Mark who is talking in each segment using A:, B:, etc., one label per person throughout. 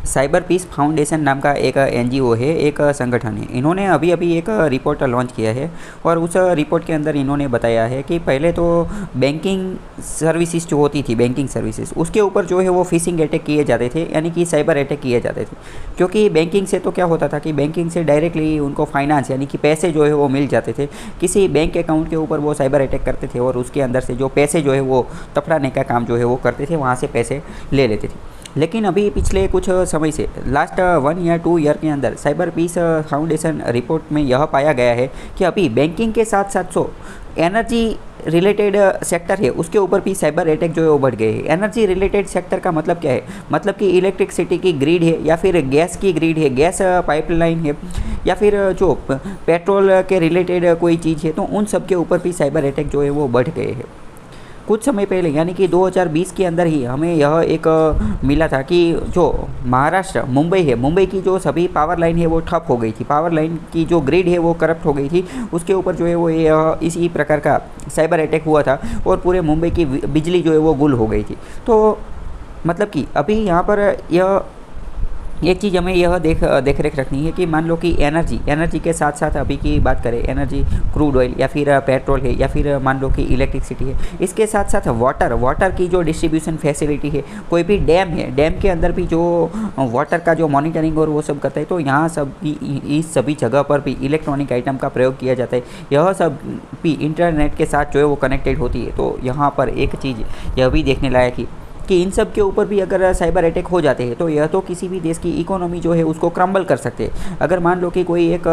A: Cyber peace foundation नाम का एक एनजीओ है, एक संगठन है। इन्होंने अभी अभी एक रिपोर्ट लॉन्च किया है और उस रिपोर्ट के अंदर इन्होंने बताया है कि पहले तो बैंकिंग सर्विसेज जो होती थी, बैंकिंग सर्विसेज, उसके ऊपर जो है वो फिशिंग अटैक किए जाते थे, यानी कि साइबर अटैक किए जाते थे। क्योंकि बैंकिंग से तो क्या होता था कि बैंकिंग से डायरेक्टली उनको फाइनेंस यानी कि पैसे जो है वो मिल जाते थे। किसी बैंक अकाउंट के ऊपर वो साइबर अटैक करते थे और उसके अंदर से जो पैसे जो है वो तफड़ाने का काम जो है वो करते थे, वहाँ से पैसे ले लेते थे। लेकिन अभी पिछले कुछ समय से लास्ट 1 या 2 ईयर के अंदर साइबर पीस फाउंडेशन रिपोर्ट में यह पाया गया है कि अभी बैंकिंग के साथ साथ एनर्जी रिलेटेड सेक्टर है, उसके ऊपर भी साइबर अटैक जो है वो बढ़ गए हैं। एनर्जी रिलेटेड सेक्टर का मतलब क्या है? मतलब कि इलेक्ट्रिसिटी की ग्रिड है या फिर गैस की ग्रिड है, गैस पाइपलाइन है, या फिर जो पेट्रोल के रिलेटेड कोई चीज़ है, तो उन सब के ऊपर भी साइबर अटैक जो है वो बढ़ गए हैं। कुछ समय पहले यानी कि 2020 के अंदर ही हमें यह एक मिला था कि जो महाराष्ट्र मुंबई है, मुंबई की जो सभी पावर लाइन है वो ठप हो गई थी, पावर लाइन की जो ग्रिड है वो करप्ट हो गई थी। उसके ऊपर जो है वो इसी प्रकार का साइबर अटैक हुआ था और पूरे मुंबई की बिजली जो है वो गुल हो गई थी। तो मतलब कि अभी यहाँ पर यह एक चीज़ हमें यह देख रेख रखनी है कि मान लो कि एनर्जी के साथ साथ अभी की बात करें, एनर्जी क्रूड ऑयल या फिर पेट्रोल है या फिर मान लो कि इलेक्ट्रिसिटी है, इसके साथ साथ वाटर की जो डिस्ट्रीब्यूशन फैसिलिटी है, कोई भी डैम है, डैम के अंदर भी जो वाटर का जो मॉनिटरिंग और वो सब करता है, तो यहाँ सब भी इस सभी जगह पर भी इलेक्ट्रॉनिक आइटम का प्रयोग किया जाता है। यह सब भी इंटरनेट के साथ जो है वो कनेक्टेड होती है। तो यहाँ पर एक चीज़ यह भी देखने लायक है कि इन सब के ऊपर भी अगर साइबर अटैक हो जाते हैं तो यह तो किसी भी देश की इकोनॉमी जो है उसको क्रम्बल कर सकते हैं। अगर मान लो कि कोई एक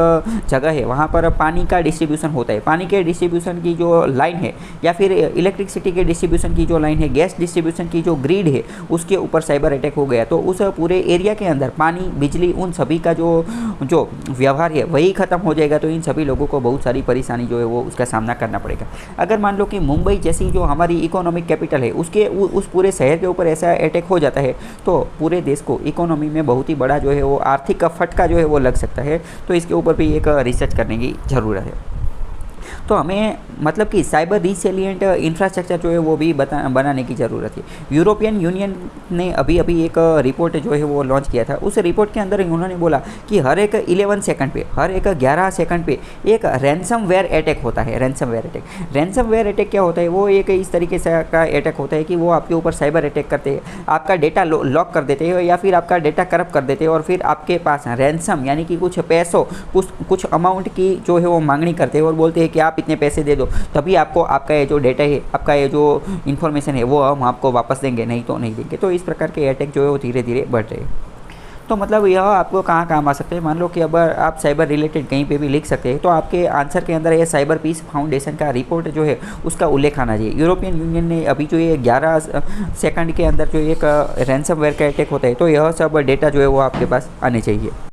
A: जगह है, वहाँ पर पानी का डिस्ट्रीब्यूशन होता है, पानी के डिस्ट्रीब्यूशन की जो लाइन है या फिर इलेक्ट्रिसिटी के डिस्ट्रीब्यूशन की जो लाइन है, गैस डिस्ट्रीब्यूशन की जो ग्रिड है, उसके ऊपर साइबर अटैक हो गया तो उस पूरे एरिया के अंदर पानी, बिजली, उन सभी का जो व्यवहार है वही ख़त्म हो जाएगा। तो इन सभी लोगों को बहुत सारी परेशानी जो है वो उसका सामना करना पड़ेगा। अगर मान लो कि मुंबई जैसी जो हमारी इकोनॉमिक कैपिटल है उसके उस पूरे शहर के ऊपर ऐसा अटैक हो जाता है तो पूरे देश को इकोनॉमी में बहुत ही बड़ा जो है वो आर्थिक फटका जो है वो लग सकता है। तो इसके ऊपर भी एक रिसर्च करने की ज़रूरत है। तो हमें मतलब कि साइबर रिसिलिएंट इंफ्रास्ट्रक्चर जो है वो भी बनाने की ज़रूरत है। यूरोपियन यूनियन ने अभी एक रिपोर्ट जो है वो लॉन्च किया था। उस रिपोर्ट के अंदर उन्होंने बोला कि हर एक 11 सेकंड पे, हर एक 11 सेकंड पे एक रैंसमवेयर अटैक होता है। रैंसमवेयर अटैक क्या होता है? वो एक इस तरीके से का अटैक होता है कि वो आपके ऊपर साइबर अटैक करते हैं, आपका डेटा लॉक कर देते हैं या फिर आपका डेटा करप्ट कर देते हैं और फिर आपके पास रैंसम यानी कि कुछ पैसों, कुछ अमाउंट की जो है वो मांगनी करते हैं और बोलते हैं कि आप इतने पैसे दे दो तभी आपको आपका ये जो डेटा है, आपका ये जो इन्फॉर्मेशन है वो हम आपको वापस देंगे, नहीं तो नहीं देंगे। तो इस प्रकार के अटैक जो है वो धीरे धीरे बढ़ रहे हैं। तो मतलब यह आपको कहाँ काम आ सकते हैं? मान लो कि अब आप साइबर रिलेटेड कहीं पे भी लिख सकते हैं तो आपके आंसर के अंदर ये साइबर पीस फाउंडेशन का रिपोर्ट जो है उसका उल्लेख आना चाहिए। यूरोपियन यूनियन ने अभी जो ये 11 सेकंड के अंदर जो एक रैंसमवेयर का अटैक होता है तो यह सब डेटा जो है वो आपके पास आने चाहिए।